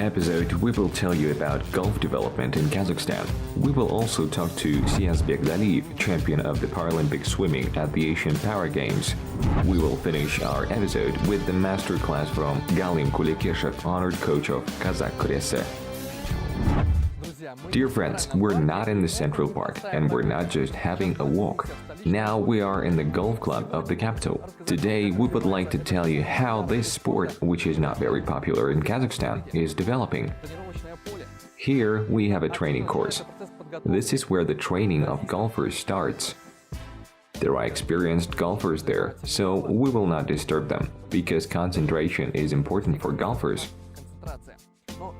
episode, we will tell you about golf development in Kazakhstan. We will also talk to Siyazbek Daliev, champion of the Paralympic swimming at the Asian Para Games. We will finish our episode with the masterclass from Galym Kulekeshev, honored coach of Qazaq Kuresi. Dear friends, we're not in the Central Park and we're not just having a walk. Now we are in the golf club of the capital. Today we would like to tell you how this sport, which is not very popular in Kazakhstan, is developing. Here we have a training course. This is where the training of golfers starts. There are experienced golfers there, so we will not disturb them, because concentration is important for golfers.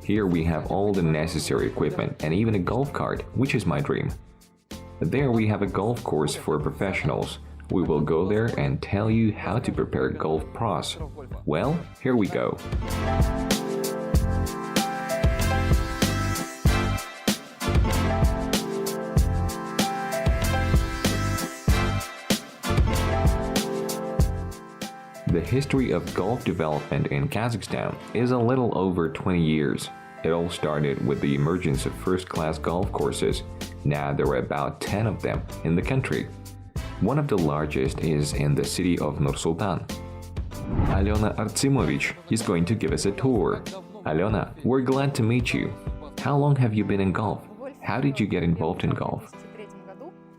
Here we have all the necessary equipment and even a golf cart, which is my dream. There we have a golf course for professionals. We will go there and tell you how to prepare golf pros. Well, here we go. The history of golf development in Kazakhstan is a little over 20 years. It all started with the emergence of first-class golf courses. Now there are about 10 of them in the country. One of the largest is in the city of Nur-Sultan. Alyona Artsimovich is going to give us a tour. Alyona, we're glad to meet you. How long have you been in golf? How did you get involved in golf?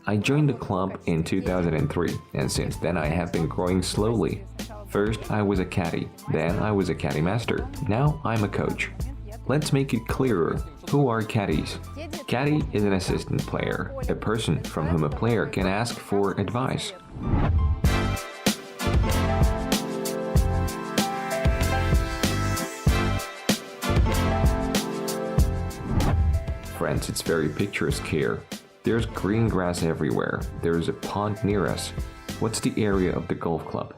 I joined the club in 2003, and since then I have been growing slowly. First, I was a caddy, then I was a caddy master, now I'm a coach. Let's make it clearer. Who are caddies? Caddy is an assistant player, a person from whom a player can ask for advice. Friends, it's very picturesque here. There's green grass everywhere. There's a pond near us. What's the area of the golf club?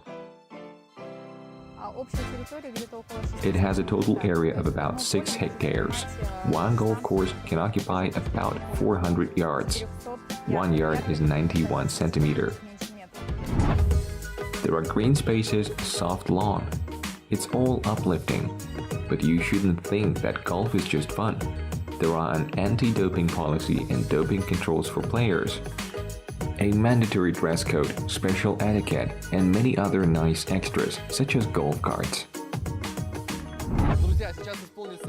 It has a total area of about 6 hectares. One golf course can occupy about 400 yards. 1 yard is 91 centimeters. There are green spaces, soft lawn. It's all uplifting. But you shouldn't think that golf is just fun. There are an anti-doping policy and doping controls for players, a mandatory dress code, special etiquette, and many other nice extras, such as golf carts.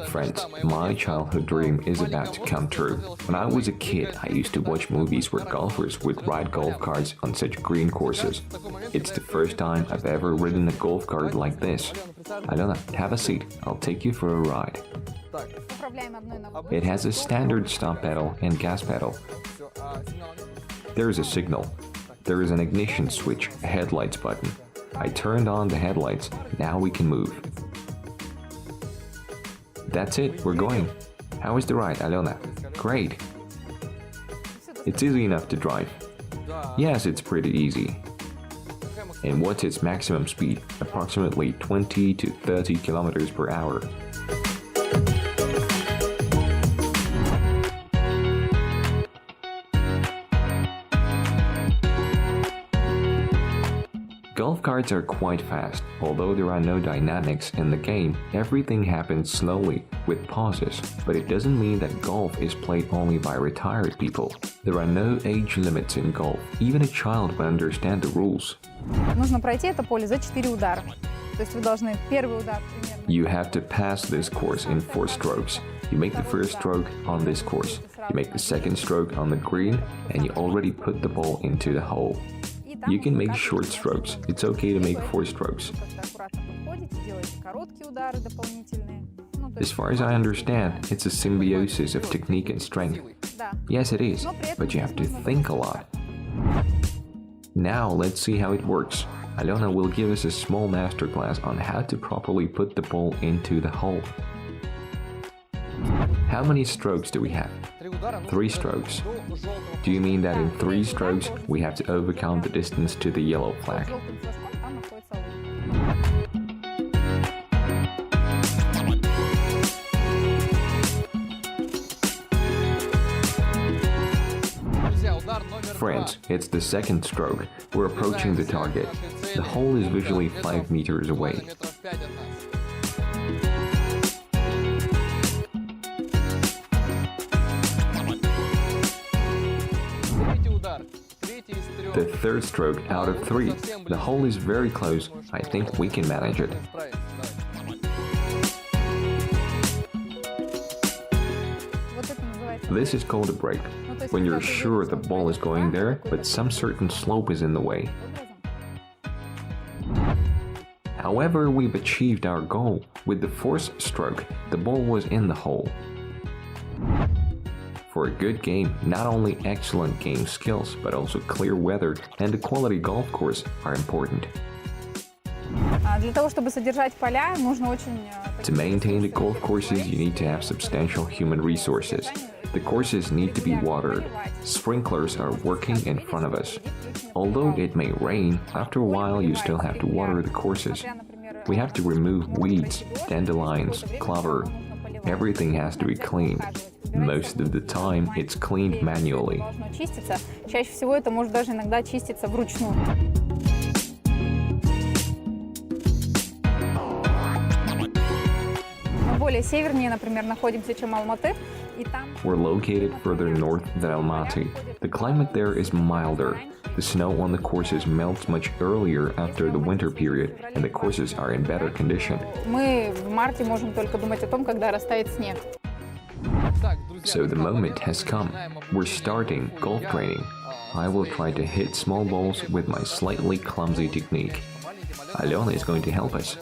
Friends, my childhood dream is about to come true. When I was a kid, I used to watch movies where golfers would ride golf carts on such green courses. It's the first time I've ever ridden a golf cart like this. Alyona, have a seat. I'll take you for a ride. It has a standard stop pedal and gas pedal. There is a signal. There is an ignition switch, a headlights button. I turned on the headlights. Now we can move. That's it, we're going. How is the ride, Alyona? Great. It's easy enough to drive. Yes, it's pretty easy. And what's its maximum speed? Approximately 20 to 30 kilometers per hour. Golf carts are quite fast. Although there are no dynamics in the game, everything happens slowly, with pauses. But it doesn't mean that golf is played only by retired people. There are no age limits in golf. Even a child will understand the rules. You have to pass this course in 4 strokes. You make the first stroke on this course. You make the second stroke on the green, and you already put the ball into the hole. You can make short strokes. It's okay to make 4 strokes. As far as I understand, it's a symbiosis of technique and strength. Yes, it is, but you have to think a lot. Now let's see how it works. Alyona will give us a small masterclass on how to properly put the ball into the hole. How many strokes do we have? 3 strokes. Do you mean that in 3 strokes we have to overcome the distance to the yellow flag? Friends, it's the second stroke. We're approaching the target. The hole is visually 5 meters away. The third stroke out of 3. The hole is very close. I think we can manage it. This is called a break, when you're sure the ball is going there, but some certain slope is in the way. However, we've achieved our goal. With the fourth stroke, the ball was in the hole. For a good game, not only excellent game skills, but also clear weather and a quality golf course are important. To maintain the golf courses, you need to have substantial human resources. The courses need to be watered. Sprinklers are working in front of us. Although it may rain, after a while you still have to water the courses. We have to remove weeds, dandelions, clover. Everything has to be cleaned. Most of the time, it's cleaned manually. We're located further north than Almaty. The climate there is milder. The snow on the courses melts much earlier after the winter period, and the courses are in better condition. So the moment has come. We're starting golf training. I will try to hit small balls with my slightly clumsy technique. Alena is going to help us.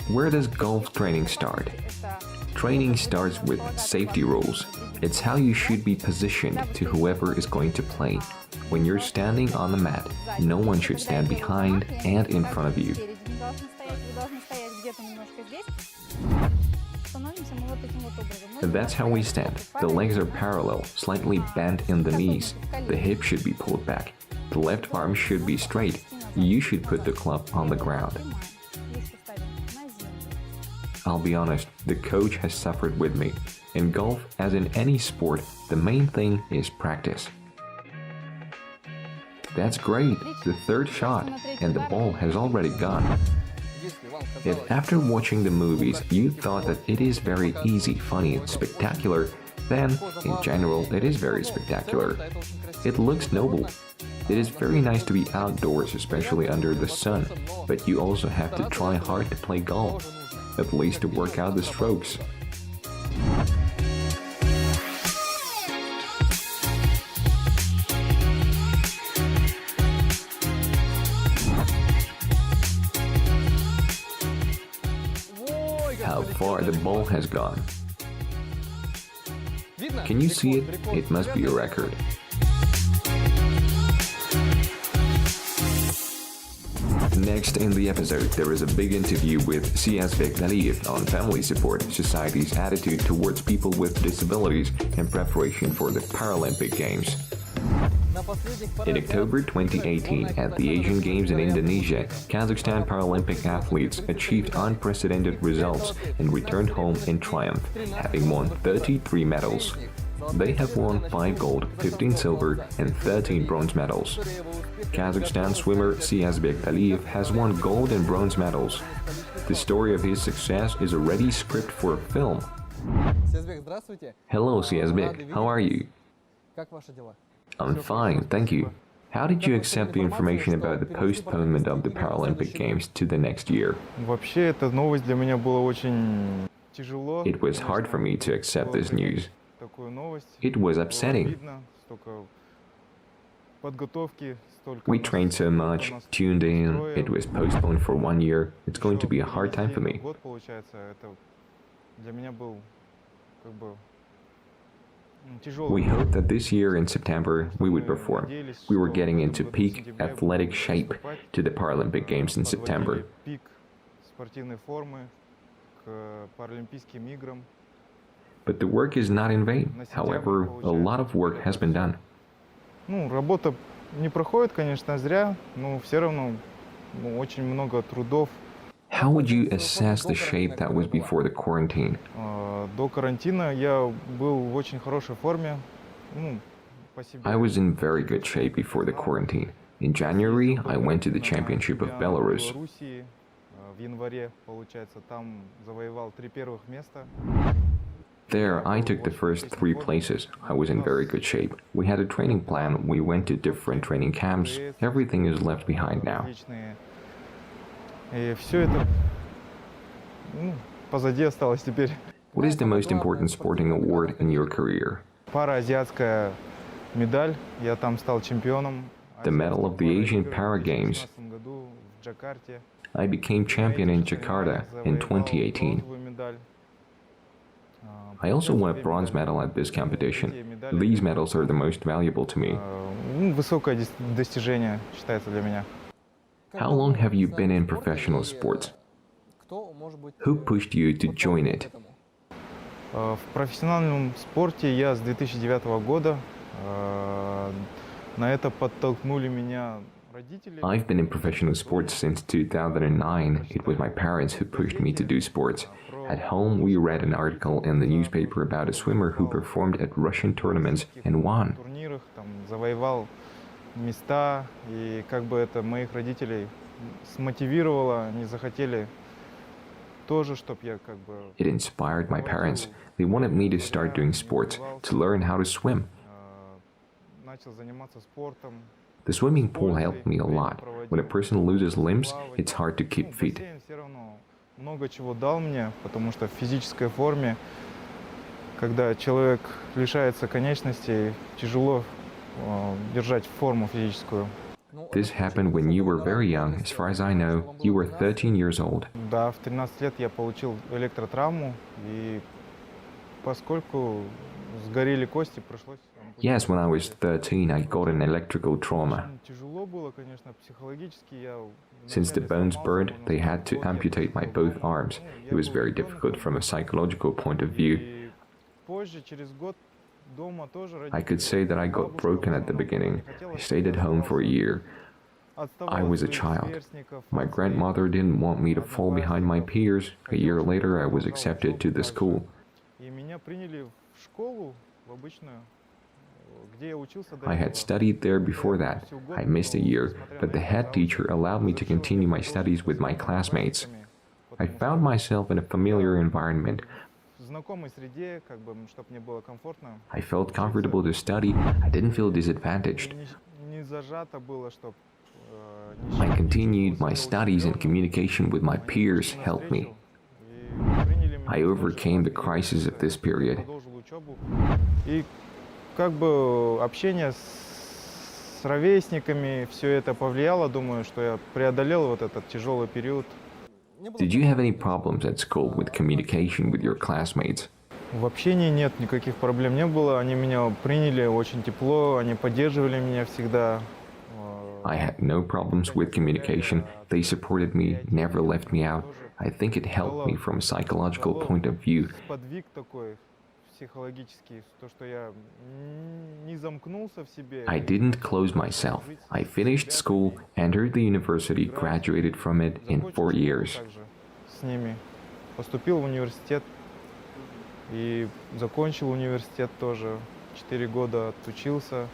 Where does golf training start? Training starts with safety rules. It's how you should be positioned to whoever is going to play. When you're standing on the mat, no one should stand behind and in front of you. That's how we stand. The legs are parallel, slightly bent in the knees. The hip should be pulled back. The left arm should be straight. You should put the club on the ground. I'll be honest, the coach has suffered with me. In golf, as in any sport, the main thing is practice. That's great, the third shot, and the ball has already gone. If after watching the movies you thought that it is very easy, funny and spectacular, then, in general, it is very spectacular. It looks noble. It is very nice to be outdoors, especially under the sun, but you also have to try hard to play golf, at least to work out the strokes. How far the ball has gone. Can you see it? It must be a record. Next in the episode, there is a big interview with Siyazbek Daliev on family support, society's attitude towards people with disabilities, and preparation for the Paralympic Games. In October 2018, at the Asian Games in Indonesia, Kazakhstan Paralympic athletes achieved unprecedented results and returned home in triumph, having won 33 medals. They have won 5 gold, 15 silver, and 13 bronze medals. Kazakhstan swimmer Siyazbek Daliev has won gold and bronze medals. The story of his success is a ready script for a film. Hello Siyazbek, how are you? I'm fine, thank you. How did you accept the information about the postponement of the Paralympic Games to the next year? It was hard for me to accept this news. It was upsetting. We trained so much, tuned in, it was postponed for 1 year. It's going to be a hard time for me. We hoped that this year in September we would perform. We were getting into peak athletic shape to the Paralympic Games in September. But the work is not in vain. However, a lot of work has been done. How would you assess the shape that was before the quarantine? I was in very good shape before the quarantine. In January, I went to the Championship of Belarus. There, I took the first 3 places. I was in very good shape. We had a training plan, we went to different training camps. Everything is left behind now. И все это позади осталось теперь. What is the most important sporting award in your career? Параазиатская медаль, я там стал чемпионом. The medal of the Asian Para Games. I became champion in Jakarta in 2018. I also won a bronze medal at this competition. These medals are the most valuable to me. Высокое достижение считается для меня. How long have you been in professional sports? Who pushed you to join it? В профессиональном спорте я с 2009 года. На это подтолкнули меня родители. I've been in professional sports since 2009. It was my parents who pushed me to do sports. At home, we read an article in the newspaper about a swimmer who performed at Russian tournaments and won. В турнирах там завоевал места, и как бы это моих родителей смотивировало, они захотели тоже, чтобы я как бы. It inspired my parents. They wanted me to start doing sports, to learn how to swim. Начал заниматься спортом. The swimming pool helped me a lot. When a person loses limbs, it's hard to keep fit. Бассейн все равно много чего дал мне, потому что в физической форме, когда человек лишается конечностей, тяжело держать форму физическую. This happened when you were very young. As far as I know, you were 13 years old. Да, в 13 лет я получил электротравму, и поскольку сгорели кости, пришлось. Yes, when I was 13, I got an electrical trauma. Тяжело было, конечно, психологически. Since the bones burned, they had to amputate my both arms. It was very difficult from a psychological point of view. I could say that I got broken at the beginning. I stayed at home for a year. I was a child. My grandmother didn't want me to fall behind my peers. A year later, I was accepted to the school. I had studied there before that. I missed a year, but the head teacher allowed me to continue my studies with my classmates. I found myself in a familiar environment. I felt comfortable to study. I didn't feel disadvantaged. I continued my studies, and communication with my peers helped me. I overcame the crisis of this period. Как бы общение с ровесниками, все это повлияло, думаю, что я преодолел вот этот тяжелый период. Did you have any problems at school with communication with your classmates? В общении нет, никаких проблем не было. Они меня приняли очень тепло, они поддерживали меня всегда. I had no problems with communication. They supported me, never left me out. I think it helped me from a psychological point of view. Подвиг такой психологический, то, что я не замкнулся в себе. I didn't close myself. I finished school, entered the university, graduated from it in 4 years. С ними поступил в университет и закончил университет тоже. 4 года отучился.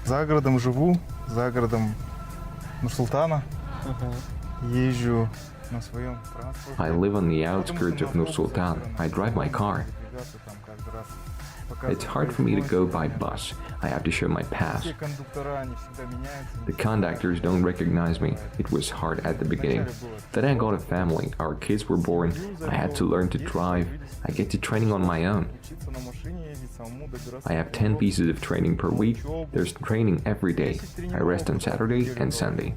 За городом живу, за городом Нур-Султана. Езжу на своем транспорте. I live on the outskirts of Nur-Sultan. I drive my car. It's hard for me to go by bus. I have to show my pass. The conductors don't recognize me. It was hard at the beginning. Then I got a family. Our kids were born. I had to learn to drive. I get to training on my own. I have 10 pieces of training per week. There's training every day. I rest on Saturday and Sunday.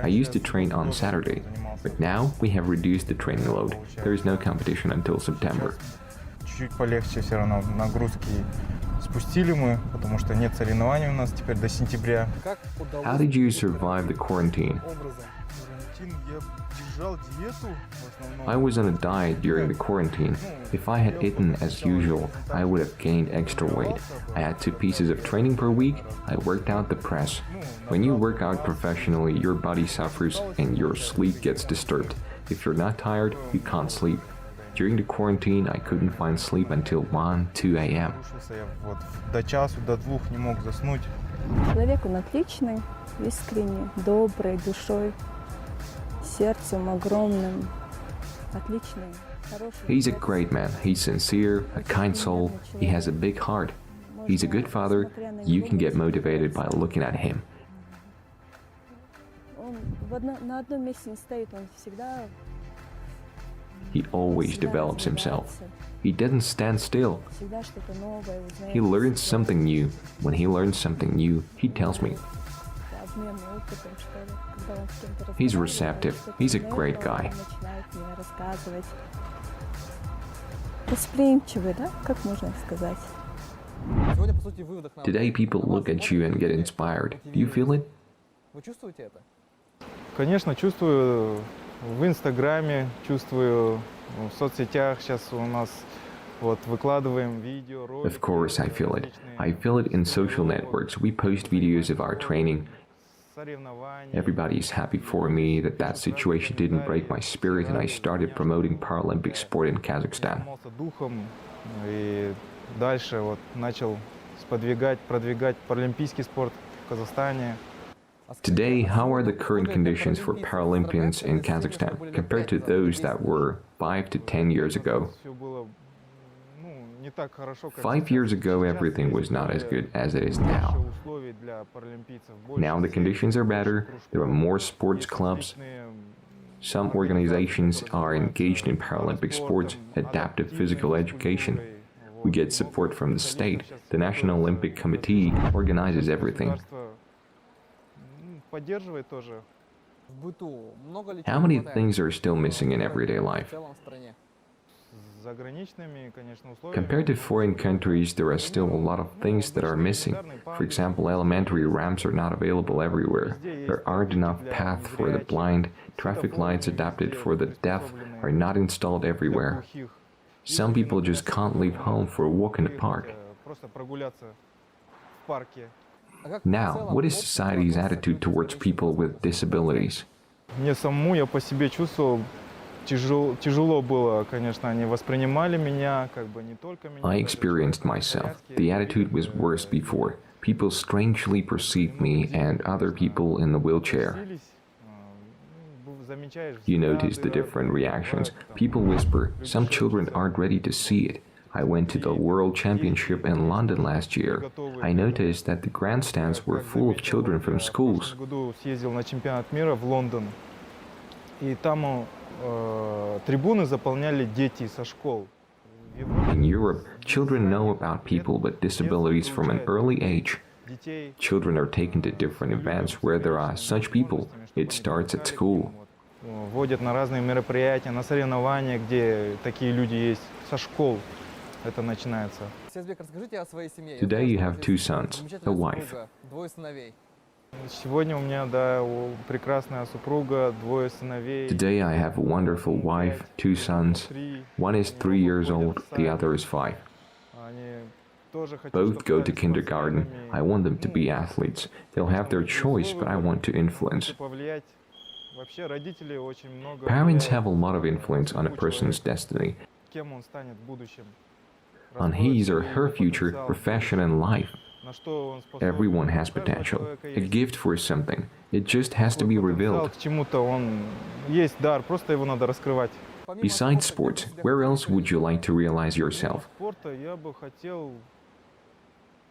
I used to train on Saturday, but now we have reduced the training load. There is no competition until September. Чуть-чуть полегче все равно, нагрузки спустили мы, потому что нет соревнований у нас теперь до сентября. How did you survive the quarantine? I was on a diet during the quarantine. If I had eaten as usual, I would have gained extra weight. I had 2 pieces of training per week. I worked out the press. When you work out professionally, your body suffers and your sleep gets disturbed. If you're not tired, you can't sleep. During the quarantine, I couldn't find sleep until 1, 2 a.m. Человек он отличный, искренний, добрый, душой, сердцем огромным, отличный, хороший. He's a great man. He's sincere, a kind soul. He has a big heart. He's a good father. You can get motivated by looking at him. Он на одном месте не стоит, он всегда. He always develops himself. He doesn't stand still. Всегда что-то новое узнает. He learns something new. When he learns something new, he tells me. Обмен опытом, что ли. Когда он с кем-то He's разговаривает, receptive. что-то He's a новое, great он guy. начинает мне рассказывать. Восприимчивый, да? Как можно сказать? Today, people look at you and get inspired. Do you feel it? Вы чувствуете это? Конечно, чувствую в Инстаграме, чувствую в соцсетях. Сейчас у нас вот выкладываем видео, ролики. Of course, I feel it. I feel it in social networks. We post videos of our training. Соревнования. Everybody is happy for me that situation didn't break my spirit and I started promoting Paralympic sport in Kazakhstan. Набрался духом и дальше вот начал продвигать паралимпийский спорт в Казахстане. Today, how are the current conditions for Paralympians in Kazakhstan compared to those that were 5 to 10 years ago? Всё было, ну, не так хорошо, как 5 years ago, everything was not as good as it is now. больше условий для паралимпийцев, больше Now the conditions are better, there are more sports clubs, some organizations are engaged in Paralympic sports, adaptive physical education. We get support from the state. The National Olympic Committee organizes everything. Поддерживает тоже. В быту много ли How many things are still missing in everyday life? в целом в стране? С заграничными, конечно, условиями. Compared to foreign countries, there are still a lot of things that are missing. For example, elementary ramps are not available everywhere. There aren't enough paths for the blind. Traffic lights adapted for the deaf are not installed everywhere. Some people just can't leave home for a walk in the park. Просто прогуляться в парке. А как в Now, целом what is общество society's относится attitude к towards people with disabilities? Мне самому, я по себе чувствовал, тяжело было, конечно, они воспринимали меня, как бы не только меня. I experienced myself. The attitude was worse before. People strangely perceived me and other people in the wheelchair. You notice the different reactions. People whisper, some children aren't ready to see it. I went to the World Championship in London last year. I noticed that the grandstands were full of children from schools. В этом году съездил на чемпионат мира в Лондон, и там трибуны заполняли дети со школ. In Europe, children know about people with disabilities from an early age. Детей Children are taken to different events where there are such people. It starts at school. водят на разные мероприятия, на соревнования, где такие люди есть, со школ это начинается. Сiyazbek, расскажите о своей семье. Today you have 2 Замечательная sons, a супруга, wife. двое сыновей. Сегодня у меня, да, прекрасная супруга, двое сыновей. Today I have a wonderful wife, 2 sons. One is 3 years old, the other is 5. Они тоже хотят, Both чтобы go to стали kindergarten. спортсменами. I want them to be athletes. They'll have their choice, but I want to influence. Повлиять. Вообще родители очень много Parents have влияют a lot of на influence on a судьбу person's человека, destiny, кем он станет в будущем. on his or her future, profession, and life. На что он способен. Everyone has У каждого potential, человека a есть gift for something. It just has to be потенциал revealed. к чему-то, он есть дар, просто его надо раскрывать. Помимо Besides спорта, sports, где where Siyazbek else would you like to realize yourself? Спорта я бы хотел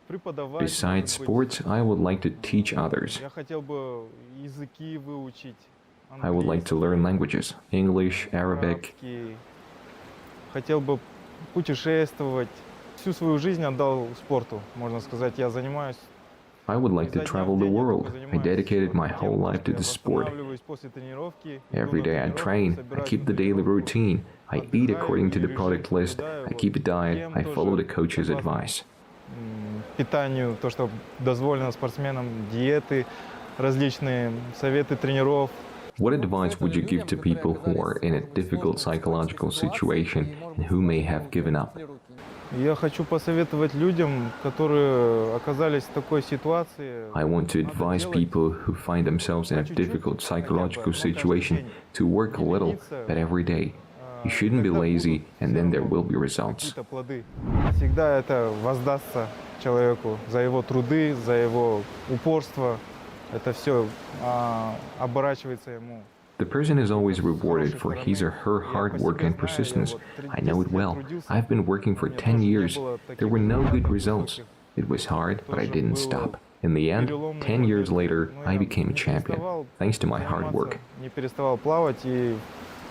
преподавать. Besides может быть. sports, I would like to teach others. Я хотел бы языки выучить. I would like to learn languages, English, Arabic. арабский. Хотел бы путешествовать. Всю свою жизнь отдал спорту, можно сказать. Я занимаюсь. I would like to travel the world. I dedicated my whole life to the sport. Восстанавливаюсь после тренировки. Every day I train, I keep the daily routine, I eat according to the product list, I keep a diet, I follow the coach's advice. Питанию, то, что дозволено спортсменам, диеты, различные советы тренеров. What advice would you give to people who are in a difficult psychological situation and who may have given up? Я хочу посоветовать людям, которые оказались в такой ситуации. I want to advise people who find themselves in a difficult psychological situation to work a little, but every day. You shouldn't be lazy, and then there will be results. Какие-то плоды. Всегда это воздастся человеку за его труды, за его упорство. Это все оборачивается ему. The person is always rewarded for his or her hard work and persistence. I know it well. I've been working for 10 years. There were no good results. It was hard, but I didn't stop. In the end, 10 years later, I became a champion, thanks to my hard work. Не переставал плавать, и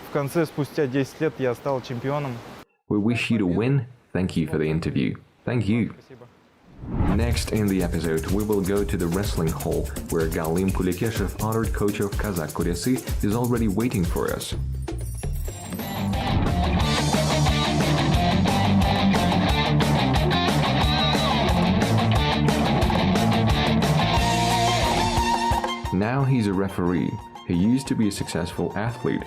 в конце, спустя 10 лет, я стал чемпионом. We wish you to win. Thank you for the interview. Thank you. Спасибо. Next in the episode, we will go to the wrestling hall, where Galym Kulekeshev, honored coach of Qazaq Kuresi, is already waiting for us. Now he's a referee. He used to be a successful athlete.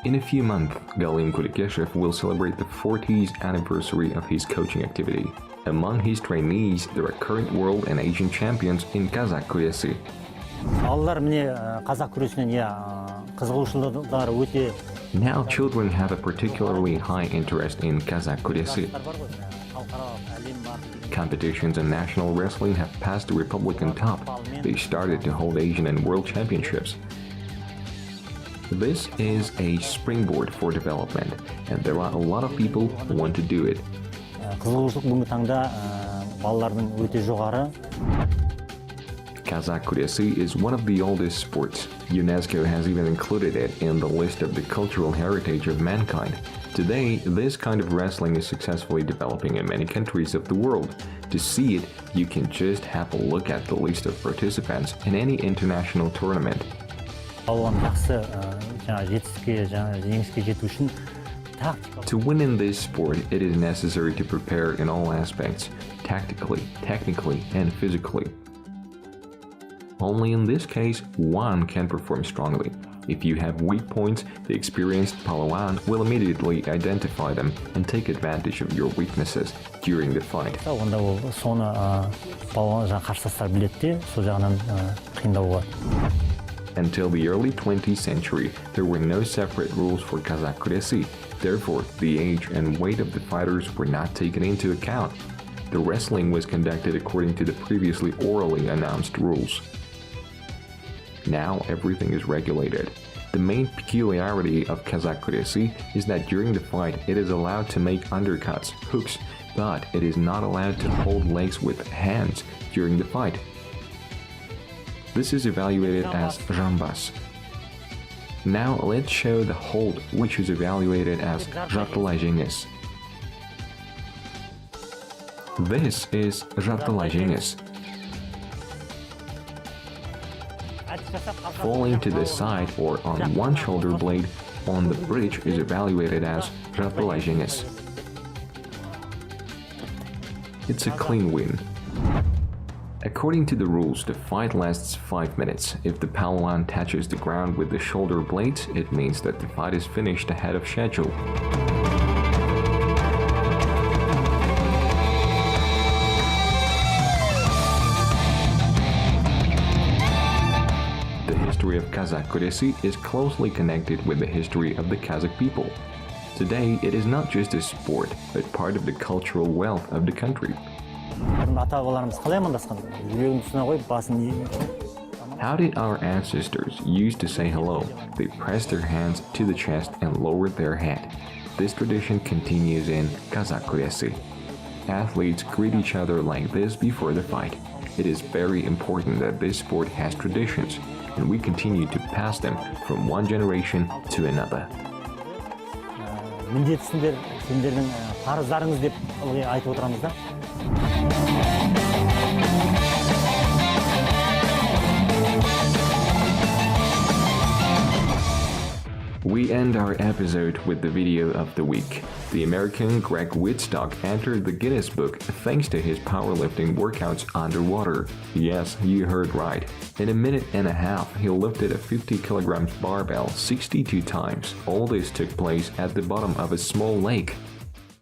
In a few months, Galym Kulekeshev will celebrate the 40th anniversary of his coaching activity. Among his trainees, there are current world and Asian champions in Qazaq Kuresi. Now children have a particularly high interest in Qazaq Kuresi. Competitions in national wrestling have passed the Republican top. They started to hold Asian and world championships. This is a springboard for development, and there are a lot of people who want to do it. Qazaq Kuresi is one of the oldest sports. UNESCO has even included it in the list of the cultural heritage of mankind. Today, this kind of wrestling is successfully developing in many countries of the world. To see it, you can just have a look at the list of participants in any international tournament. To win in this sport, it is necessary to prepare in all aspects, tactically, technically, and physically. Only in this case, one can perform strongly. If you have weak points, the experienced Palawan will immediately identify them and take advantage of your weaknesses during the fight. Until the early 20th century, there were no separate rules for Qazaq Kuresi. Therefore, the age and weight of the fighters were not taken into account. The wrestling was conducted according to the previously orally announced rules. Now everything is regulated. The main peculiarity of Qazaq Kuresi is that during the fight it is allowed to make undercuts, hooks, but it is not allowed to hold legs with hands during the fight. This is evaluated as jambas. Now let's show the hold, which is evaluated as jatlajenges. This is jatlajenges. Falling to the side or on one shoulder blade on the bridge is evaluated as jatlajenges. It's a clean win. According to the rules, the fight lasts 5 minutes. If the Palawan touches the ground with the shoulder blades, it means that the fight is finished ahead of schedule. The history of Qazaq Kuresi is closely connected with the history of the Kazakh people. Today, it is not just a sport, but part of the cultural wealth of the country. How did our ancestors used to say hello? They pressed their hands to the chest and lowered their head. This tradition continues in Qazaq Kuresi. Athletes greet each other like this before the fight. It is very important that this sport has traditions, and we continue to pass them from one generation to another. We end our episode with the video of the week. The American Greg Wittstock entered the Guinness Book thanks to his powerlifting workouts underwater. Yes, you heard right. In a minute and a half, he lifted a 50 kg barbell 62 times. All this took place at the bottom of a small lake.